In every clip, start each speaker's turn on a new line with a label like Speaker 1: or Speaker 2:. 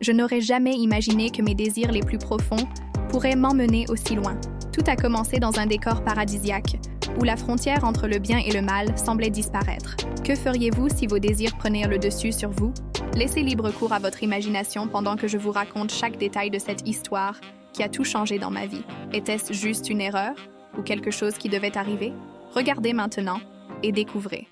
Speaker 1: Je n'aurais jamais imaginé que mes désirs les plus profonds pourraient m'emmener aussi loin. Tout a commencé dans un décor paradisiaque, où la frontière entre le bien et le mal semblait disparaître. Que feriez-vous si vos désirs prenaient le dessus sur vous? Laissez libre cours à votre imagination pendant que je vous raconte chaque détail de cette histoire qui a tout changé dans ma vie. Était-ce juste une erreur ou quelque chose qui devait arriver? Regardez maintenant et découvrez.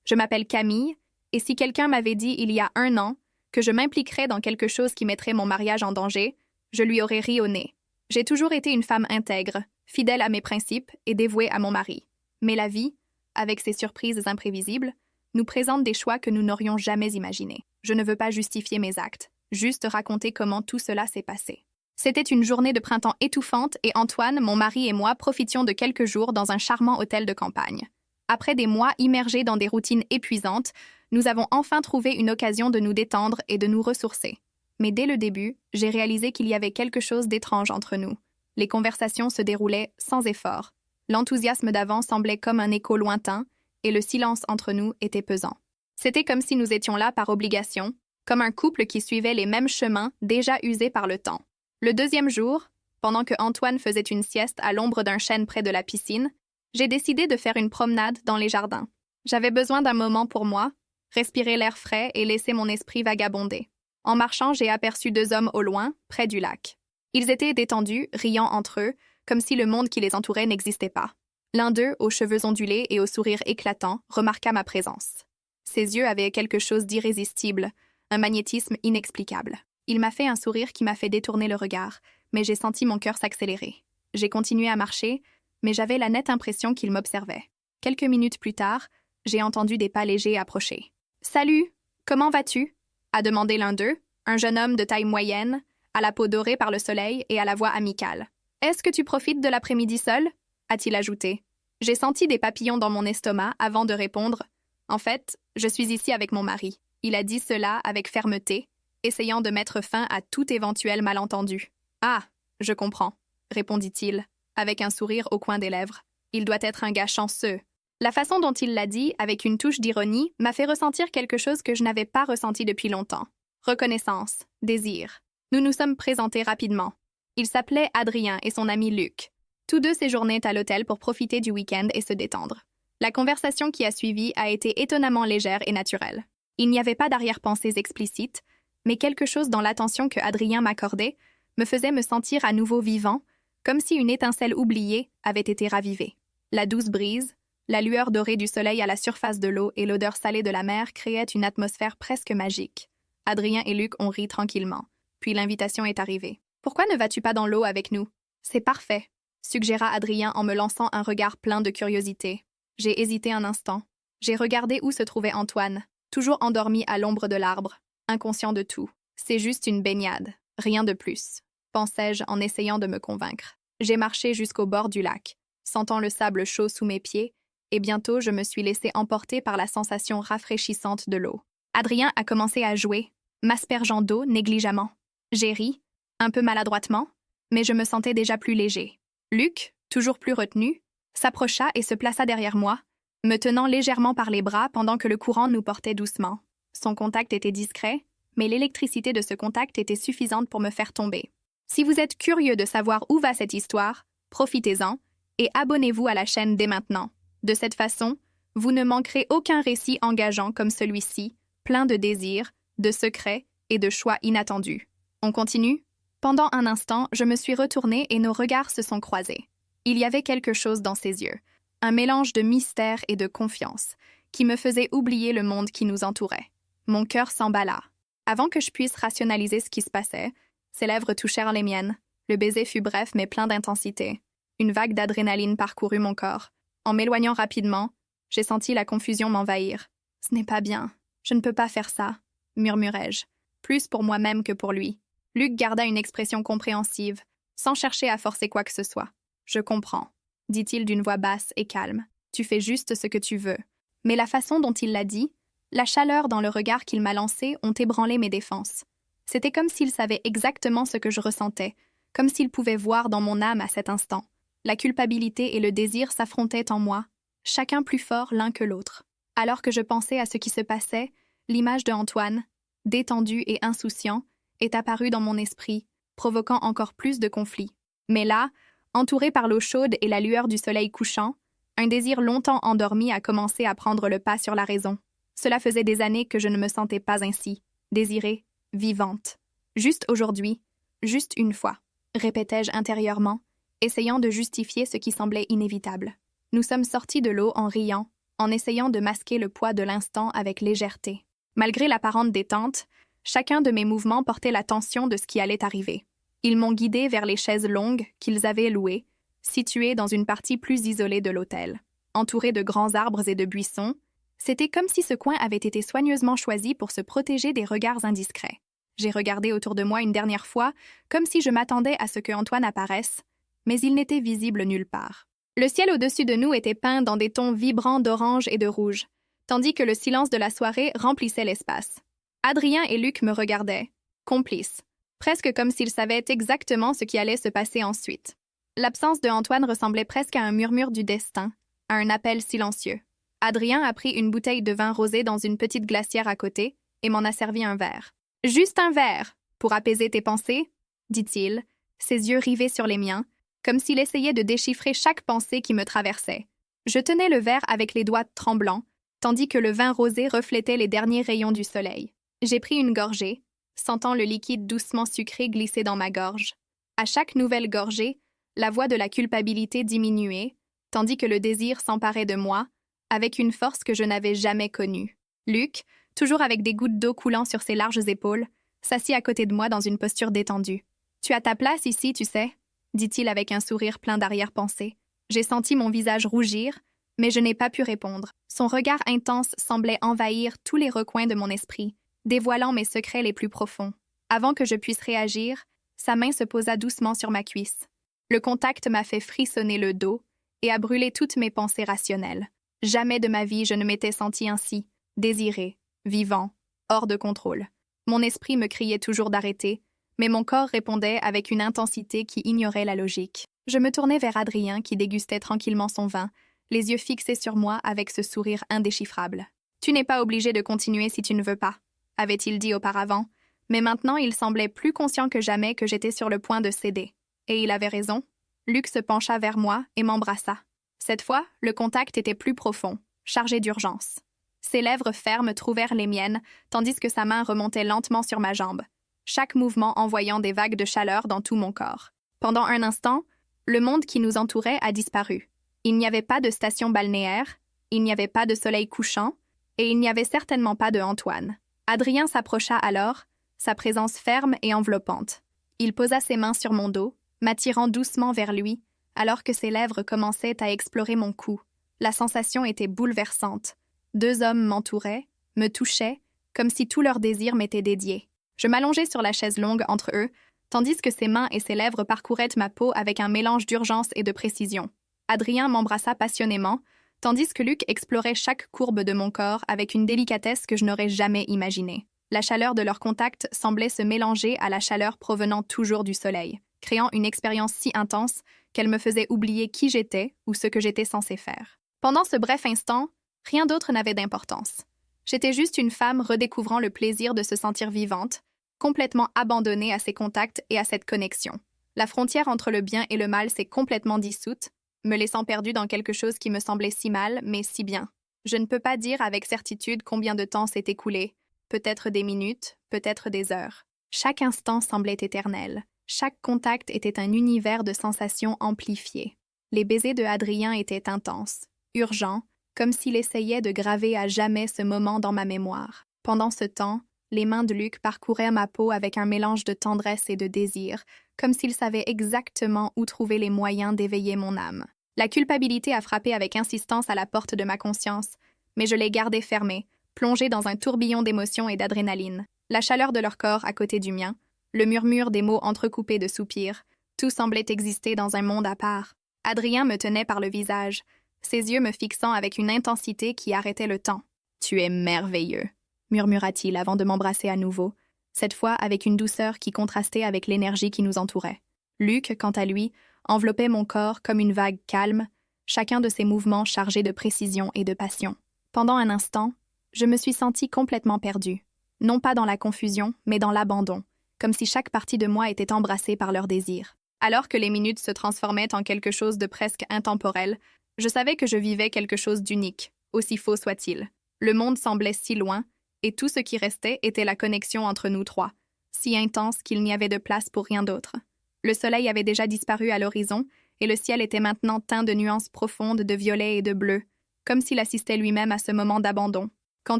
Speaker 1: Je m'appelle Camille, et si quelqu'un m'avait dit il y a 1 an que je m'impliquerais dans quelque chose qui mettrait mon mariage en danger, je lui aurais ri au nez. J'ai toujours été une femme intègre, fidèle à mes principes et dévouée à mon mari. Mais la vie, avec ses surprises imprévisibles, nous présente des choix que nous n'aurions jamais imaginés. Je ne veux pas justifier mes actes, juste raconter comment tout cela s'est passé. C'était une journée de printemps étouffante et Antoine, mon mari et moi profitions de quelques jours dans un charmant hôtel de campagne. Après des mois immergés dans des routines épuisantes, nous avons enfin trouvé une occasion de nous détendre et de nous ressourcer. Mais dès le début, j'ai réalisé qu'il y avait quelque chose d'étrange entre nous. Les conversations se déroulaient sans effort. L'enthousiasme d'avant semblait comme un écho lointain, et le silence entre nous était pesant. C'était comme si nous étions là par obligation, comme un couple qui suivait les mêmes chemins déjà usés par le temps. Le 2e jour, pendant que Antoine faisait une sieste à l'ombre d'un chêne près de la piscine, j'ai décidé de faire une promenade dans les jardins. J'avais besoin d'un moment pour moi, respirer l'air frais et laisser mon esprit vagabonder. En marchant, j'ai aperçu 2 hommes au loin, près du lac. Ils étaient détendus, riant entre eux, comme si le monde qui les entourait n'existait pas. L'un d'eux, aux cheveux ondulés et au sourire éclatant, remarqua ma présence. Ses yeux avaient quelque chose d'irrésistible, un magnétisme inexplicable. Il m'a fait un sourire qui m'a fait détourner le regard, mais j'ai senti mon cœur s'accélérer. J'ai continué à marcher, mais j'avais la nette impression qu'il m'observait. Quelques minutes plus tard, j'ai entendu des pas légers approcher. « Salut, comment vas-tu » a demandé l'un d'eux, un jeune homme de taille moyenne, à la peau dorée par le soleil et à la voix amicale. « Est-ce que tu profites de l'après-midi seul » a-t-il ajouté. J'ai senti des papillons dans mon estomac avant de répondre. « En fait, je suis ici avec mon mari. » Il a dit cela avec fermeté, essayant de mettre fin à tout éventuel malentendu. « Ah, je comprends » répondit-il, avec un sourire au coin des lèvres. « Il doit être un gars chanceux. » La façon dont il l'a dit, avec une touche d'ironie, m'a fait ressentir quelque chose que je n'avais pas ressenti depuis longtemps. Reconnaissance, désir. Nous nous sommes présentés rapidement. Il s'appelait Adrien et son ami Luc. Tous deux séjournaient à l'hôtel pour profiter du week-end et se détendre. La conversation qui a suivi a été étonnamment légère et naturelle. Il n'y avait pas d'arrière-pensées explicites, mais quelque chose dans l'attention que Adrien m'accordait me faisait me sentir à nouveau vivant, comme si une étincelle oubliée avait été ravivée. La douce brise, la lueur dorée du soleil à la surface de l'eau et l'odeur salée de la mer créaient une atmosphère presque magique. Adrien et Luc ont ri tranquillement, puis l'invitation est arrivée. « Pourquoi ne vas-tu pas dans l'eau avec nous ?»« C'est parfait », suggéra Adrien en me lançant un regard plein de curiosité. J'ai hésité un instant. J'ai regardé où se trouvait Antoine, toujours endormi à l'ombre de l'arbre, inconscient de tout. « C'est juste une baignade, rien de plus », pensai-je en essayant de me convaincre. J'ai marché jusqu'au bord du lac, sentant le sable chaud sous mes pieds, et bientôt je me suis laissé emporter par la sensation rafraîchissante de l'eau. Adrien a commencé à jouer, m'aspergeant d'eau négligemment. J'ai ri, un peu maladroitement, mais je me sentais déjà plus léger. Luc, toujours plus retenu, s'approcha et se plaça derrière moi, me tenant légèrement par les bras pendant que le courant nous portait doucement. Son contact était discret, mais l'électricité de ce contact était suffisante pour me faire tomber. Si vous êtes curieux de savoir où va cette histoire, profitez-en et abonnez-vous à la chaîne dès maintenant. De cette façon, vous ne manquerez aucun récit engageant comme celui-ci, plein de désirs, de secrets et de choix inattendus. On continue? Pendant un instant, je me suis retournée et nos regards se sont croisés. Il y avait quelque chose dans ses yeux, un mélange de mystère et de confiance, qui me faisait oublier le monde qui nous entourait. Mon cœur s'emballa. Avant que je puisse rationaliser ce qui se passait, ses lèvres touchèrent les miennes. Le baiser fut bref mais plein d'intensité. Une vague d'adrénaline parcourut mon corps. En m'éloignant rapidement, j'ai senti la confusion m'envahir. « Ce n'est pas bien. Je ne peux pas faire ça », murmurai-je, plus pour moi-même que pour lui. Luc garda une expression compréhensive, sans chercher à forcer quoi que ce soit. « Je comprends », dit-il d'une voix basse et calme. « Tu fais juste ce que tu veux. » Mais la façon dont il l'a dit, la chaleur dans le regard qu'il m'a lancé ont ébranlé mes défenses. C'était comme s'il savait exactement ce que je ressentais, comme s'il pouvait voir dans mon âme à cet instant. La culpabilité et le désir s'affrontaient en moi, chacun plus fort l'un que l'autre. Alors que je pensais à ce qui se passait, l'image de Antoine, détendu et insouciant, est apparu dans mon esprit, provoquant encore plus de conflits. Mais là, entouré par l'eau chaude et la lueur du soleil couchant, un désir longtemps endormi a commencé à prendre le pas sur la raison. Cela faisait des années que je ne me sentais pas ainsi, désirée, vivante. Juste aujourd'hui, juste une fois, répétais-je intérieurement, essayant de justifier ce qui semblait inévitable. Nous sommes sortis de l'eau en riant, en essayant de masquer le poids de l'instant avec légèreté. Malgré l'apparente détente, chacun de mes mouvements portait la tension de ce qui allait arriver. Ils m'ont guidée vers les chaises longues qu'ils avaient louées, situées dans une partie plus isolée de l'hôtel. Entourées de grands arbres et de buissons, c'était comme si ce coin avait été soigneusement choisi pour se protéger des regards indiscrets. J'ai regardé autour de moi une dernière fois, comme si je m'attendais à ce que Antoine apparaisse, mais il n'était visible nulle part. Le ciel au-dessus de nous était peint dans des tons vibrants d'orange et de rouge, tandis que le silence de la soirée remplissait l'espace. Adrien et Luc me regardaient, complices, presque comme s'ils savaient exactement ce qui allait se passer ensuite. L'absence de Antoine ressemblait presque à un murmure du destin, à un appel silencieux. Adrien a pris une bouteille de vin rosé dans une petite glacière à côté et m'en a servi un verre. « Juste un verre, pour apaiser tes pensées ?» dit-il, ses yeux rivés sur les miens, comme s'il essayait de déchiffrer chaque pensée qui me traversait. Je tenais le verre avec les doigts tremblants, tandis que le vin rosé reflétait les derniers rayons du soleil. J'ai pris une gorgée, sentant le liquide doucement sucré glisser dans ma gorge. À chaque nouvelle gorgée, la voix de la culpabilité diminuait, tandis que le désir s'emparait de moi, avec une force que je n'avais jamais connue. Luc, toujours avec des gouttes d'eau coulant sur ses larges épaules, s'assit à côté de moi dans une posture détendue. « Tu as ta place ici, tu sais ?» dit-il avec un sourire plein d'arrière-pensée. J'ai senti mon visage rougir, mais je n'ai pas pu répondre. Son regard intense semblait envahir tous les recoins de mon esprit, dévoilant mes secrets les plus profonds. Avant que je puisse réagir, sa main se posa doucement sur ma cuisse. Le contact m'a fait frissonner le dos et a brûlé toutes mes pensées rationnelles. Jamais de ma vie je ne m'étais senti ainsi, désiré, vivant, hors de contrôle. Mon esprit me criait toujours d'arrêter, mais mon corps répondait avec une intensité qui ignorait la logique. Je me tournai vers Adrien qui dégustait tranquillement son vin, les yeux fixés sur moi avec ce sourire indéchiffrable. « Tu n'es pas obligé de continuer si tu ne veux pas », avait-il dit auparavant, mais maintenant il semblait plus conscient que jamais que j'étais sur le point de céder. Et il avait raison. Luc se pencha vers moi et m'embrassa. Cette fois, le contact était plus profond, chargé d'urgence. Ses lèvres fermes trouvèrent les miennes, tandis que sa main remontait lentement sur ma jambe, chaque mouvement envoyant des vagues de chaleur dans tout mon corps. Pendant un instant, le monde qui nous entourait a disparu. Il n'y avait pas de station balnéaire, il n'y avait pas de soleil couchant, et il n'y avait certainement pas de Antoine. Adrien s'approcha alors, sa présence ferme et enveloppante. Il posa ses mains sur mon dos, m'attirant doucement vers lui, alors que ses lèvres commençaient à explorer mon cou. La sensation était bouleversante. 2 hommes m'entouraient, me touchaient, comme si tout leur désir m'était dédié. Je m'allongeai sur la chaise longue entre eux, tandis que ses mains et ses lèvres parcouraient ma peau avec un mélange d'urgence et de précision. Adrien m'embrassa passionnément, tandis que Luc explorait chaque courbe de mon corps avec une délicatesse que je n'aurais jamais imaginée. La chaleur de leur contact semblait se mélanger à la chaleur provenant toujours du soleil, créant une expérience si intense qu'elle me faisait oublier qui j'étais ou ce que j'étais censée faire. Pendant ce bref instant, rien d'autre n'avait d'importance. J'étais juste une femme redécouvrant le plaisir de se sentir vivante, complètement abandonnée à ces contacts et à cette connexion. La frontière entre le bien et le mal s'est complètement dissoute, me laissant perdue dans quelque chose qui me semblait si mal, mais si bien. Je ne peux pas dire avec certitude combien de temps s'est écoulé, peut-être des minutes, peut-être des heures. Chaque instant semblait éternel. Chaque contact était un univers de sensations amplifiées. Les baisers de Adrien étaient intenses, urgents, comme s'il essayait de graver à jamais ce moment dans ma mémoire. Pendant ce temps, les mains de Luc parcouraient ma peau avec un mélange de tendresse et de désir, comme s'il savait exactement où trouver les moyens d'éveiller mon âme. La culpabilité a frappé avec insistance à la porte de ma conscience, mais je l'ai gardée fermée, plongée dans un tourbillon d'émotions et d'adrénaline. La chaleur de leur corps à côté du mien, le murmure des mots entrecoupés de soupirs, tout semblait exister dans un monde à part. Adrien me tenait par le visage, ses yeux me fixant avec une intensité qui arrêtait le temps. « Tu es merveilleux », murmura-t-il avant de m'embrasser à nouveau, cette fois avec une douceur qui contrastait avec l'énergie qui nous entourait. Luc, quant à lui, enveloppait mon corps comme une vague calme, chacun de ses mouvements chargés de précision et de passion. Pendant un instant, je me suis sentie complètement perdue, non pas dans la confusion, mais dans l'abandon, comme si chaque partie de moi était embrassée par leur désir. Alors que les minutes se transformaient en quelque chose de presque intemporel, je savais que je vivais quelque chose d'unique, aussi faux soit-il. Le monde semblait si loin, et tout ce qui restait était la connexion entre nous trois, si intense qu'il n'y avait de place pour rien d'autre. Le soleil avait déjà disparu à l'horizon, et le ciel était maintenant teint de nuances profondes de violet et de bleu, comme s'il assistait lui-même à ce moment d'abandon. Quand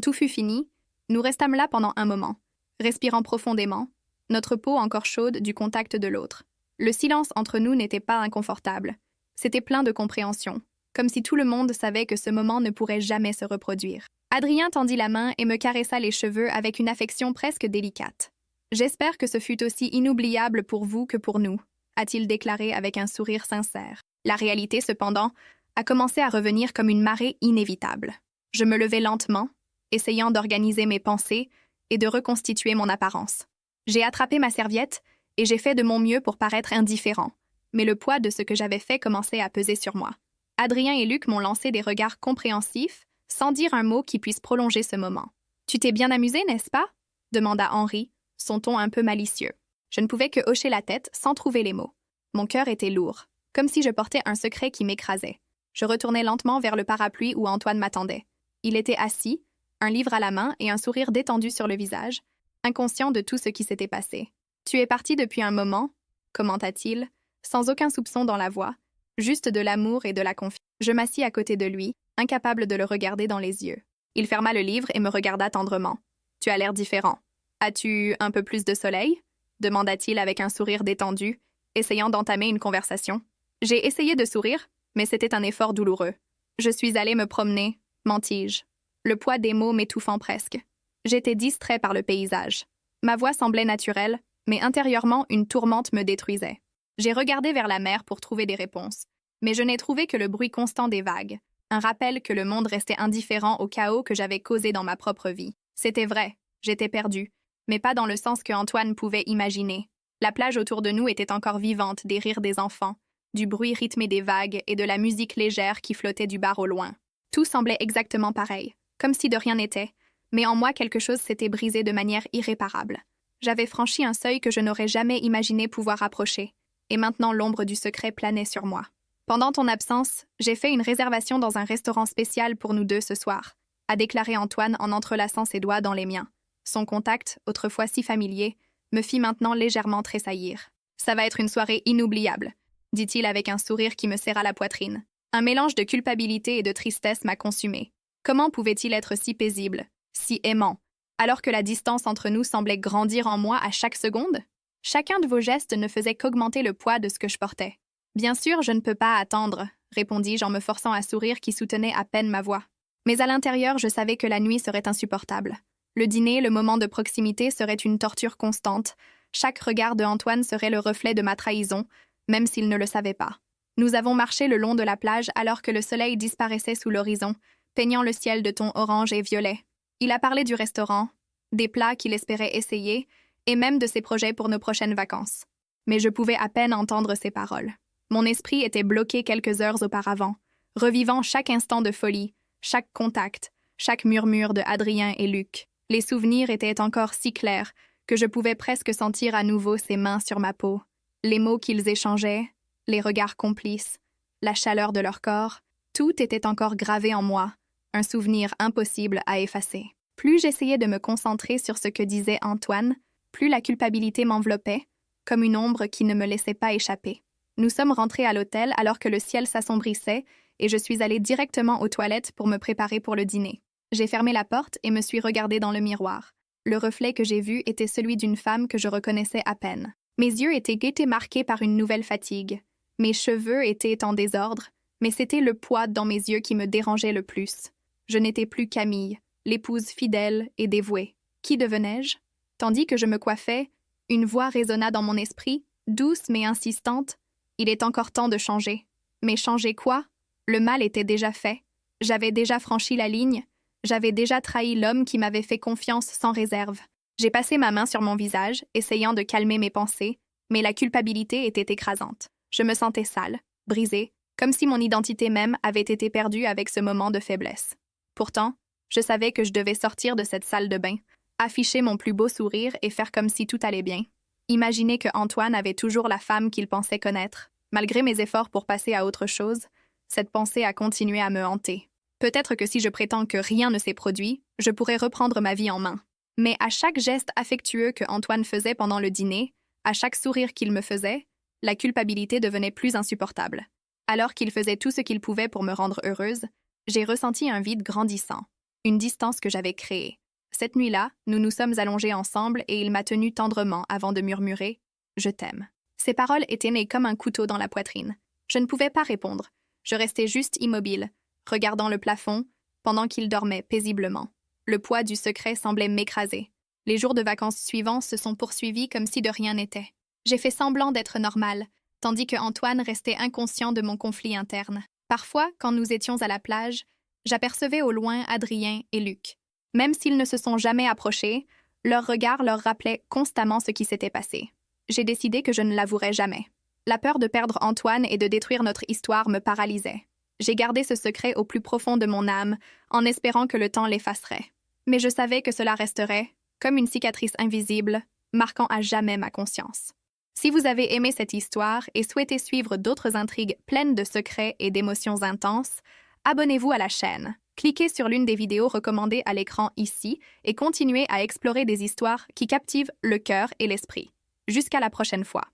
Speaker 1: tout fut fini, nous restâmes là pendant un moment, respirant profondément, notre peau encore chaude du contact de l'autre. Le silence entre nous n'était pas inconfortable. C'était plein de compréhension, comme si tout le monde savait que ce moment ne pourrait jamais se reproduire. Adrien tendit la main et me caressa les cheveux avec une affection presque délicate. « J'espère que ce fut aussi inoubliable pour vous que pour nous », a-t-il déclaré avec un sourire sincère. La réalité, cependant, a commencé à revenir comme une marée inévitable. Je me levai lentement, essayant d'organiser mes pensées et de reconstituer mon apparence. J'ai attrapé ma serviette et j'ai fait de mon mieux pour paraître indifférent, mais le poids de ce que j'avais fait commençait à peser sur moi. Adrien et Luc m'ont lancé des regards compréhensifs, sans dire un mot qui puisse prolonger ce moment. « Tu t'es bien amusé, n'est-ce pas ?» demanda Henri, son ton un peu malicieux. Je ne pouvais que hocher la tête sans trouver les mots. Mon cœur était lourd, comme si je portais un secret qui m'écrasait. Je retournai lentement vers le parapluie où Antoine m'attendait. Il était assis, un livre à la main et un sourire détendu sur le visage, inconscient de tout ce qui s'était passé. « Tu es parti depuis un moment ?» commenta-t-il, sans aucun soupçon dans la voix, juste de l'amour et de la confiance. Je m'assis à côté de lui, incapable de le regarder dans les yeux. Il ferma le livre et me regarda tendrement. « Tu as l'air différent. As-tu un peu plus de soleil ?» demanda-t-il avec un sourire détendu, essayant d'entamer une conversation. J'ai essayé de sourire, mais c'était un effort douloureux. Je suis allé me promener, mentis-je, le poids des mots m'étouffant presque. J'étais distrait par le paysage. Ma voix semblait naturelle, mais intérieurement, une tourmente me détruisait. J'ai regardé vers la mer pour trouver des réponses, mais je n'ai trouvé que le bruit constant des vagues, un rappel que le monde restait indifférent au chaos que j'avais causé dans ma propre vie. C'était vrai, j'étais perdue, mais pas dans le sens que Antoine pouvait imaginer. La plage autour de nous était encore vivante des rires des enfants, du bruit rythmé des vagues et de la musique légère qui flottait du bar au loin. Tout semblait exactement pareil, comme si de rien n'était, mais en moi quelque chose s'était brisé de manière irréparable. J'avais franchi un seuil que je n'aurais jamais imaginé pouvoir approcher, et maintenant l'ombre du secret planait sur moi. Pendant ton absence, j'ai fait une réservation dans un restaurant spécial pour nous deux ce soir, a déclaré Antoine en entrelaçant ses doigts dans les miens. Son contact, autrefois si familier, me fit maintenant légèrement tressaillir. « Ça va être une soirée inoubliable », dit-il avec un sourire qui me serra la poitrine. Un mélange de culpabilité et de tristesse m'a consumé. Comment pouvait-il être si paisible, si aimant, alors que la distance entre nous semblait grandir en moi à chaque seconde? Chacun de vos gestes ne faisait qu'augmenter le poids de ce que je portais. « Bien sûr, je ne peux pas attendre », répondis-je en me forçant à sourire qui soutenait à peine ma voix. Mais à l'intérieur, je savais que la nuit serait insupportable. Le dîner, le moment de proximité serait une torture constante. Chaque regard de Antoine serait le reflet de ma trahison, même s'il ne le savait pas. Nous avons marché le long de la plage alors que le soleil disparaissait sous l'horizon, peignant le ciel de tons orange et violet. Il a parlé du restaurant, des plats qu'il espérait essayer, et même de ses projets pour nos prochaines vacances. Mais je pouvais à peine entendre ses paroles. Mon esprit était bloqué quelques heures auparavant, revivant chaque instant de folie, chaque contact, chaque murmure de Adrien et Luc. Les souvenirs étaient encore si clairs que je pouvais presque sentir à nouveau ses mains sur ma peau, les mots qu'ils échangeaient, les regards complices, la chaleur de leur corps, tout était encore gravé en moi, un souvenir impossible à effacer. Plus j'essayais de me concentrer sur ce que disait Antoine, plus la culpabilité m'enveloppait, comme une ombre qui ne me laissait pas échapper. Nous sommes rentrés à l'hôtel alors que le ciel s'assombrissait et je suis allée directement aux toilettes pour me préparer pour le dîner. J'ai fermé la porte et me suis regardée dans le miroir. Le reflet que j'ai vu était celui d'une femme que je reconnaissais à peine. Mes yeux étaient marqués par une nouvelle fatigue. Mes cheveux étaient en désordre, mais c'était le poids dans mes yeux qui me dérangeait le plus. Je n'étais plus Camille, l'épouse fidèle et dévouée. Qui devenais-je? Tandis que je me coiffais, une voix résonna dans mon esprit, douce mais insistante. Il est encore temps de changer. Mais changer quoi? Le mal était déjà fait. J'avais déjà franchi la ligne. J'avais déjà trahi l'homme qui m'avait fait confiance sans réserve. J'ai passé ma main sur mon visage, essayant de calmer mes pensées, mais la culpabilité était écrasante. Je me sentais sale, brisée, comme si mon identité même avait été perdue avec ce moment de faiblesse. Pourtant, je savais que je devais sortir de cette salle de bain, afficher mon plus beau sourire et faire comme si tout allait bien. Imaginez que Antoine avait toujours la femme qu'il pensait connaître. Malgré mes efforts pour passer à autre chose, cette pensée a continué à me hanter. Peut-être que si je prétends que rien ne s'est produit, je pourrais reprendre ma vie en main. Mais à chaque geste affectueux que Antoine faisait pendant le dîner, à chaque sourire qu'il me faisait, la culpabilité devenait plus insupportable. Alors qu'il faisait tout ce qu'il pouvait pour me rendre heureuse, j'ai ressenti un vide grandissant, une distance que j'avais créée. Cette nuit-là, nous nous sommes allongés ensemble et il m'a tenue tendrement avant de murmurer « Je t'aime ». Ces paroles étaient nées comme un couteau dans la poitrine. Je ne pouvais pas répondre. Je restais juste immobile, regardant le plafond, pendant qu'il dormait paisiblement. Le poids du secret semblait m'écraser. Les jours de vacances suivants se sont poursuivis comme si de rien n'était. J'ai fait semblant d'être normale, tandis que Antoine restait inconscient de mon conflit interne. Parfois, quand nous étions à la plage, j'apercevais au loin Adrien et Luc. Même s'ils ne se sont jamais approchés, leur regard leur rappelait constamment ce qui s'était passé. J'ai décidé que je ne l'avouerais jamais. La peur de perdre Antoine et de détruire notre histoire me paralysait. J'ai gardé ce secret au plus profond de mon âme, en espérant que le temps l'effacerait. Mais je savais que cela resterait, comme une cicatrice invisible, marquant à jamais ma conscience. Si vous avez aimé cette histoire et souhaitez suivre d'autres intrigues pleines de secrets et d'émotions intenses, abonnez-vous à la chaîne. Cliquez sur l'une des vidéos recommandées à l'écran ici et continuez à explorer des histoires qui captivent le cœur et l'esprit. Jusqu'à la prochaine fois.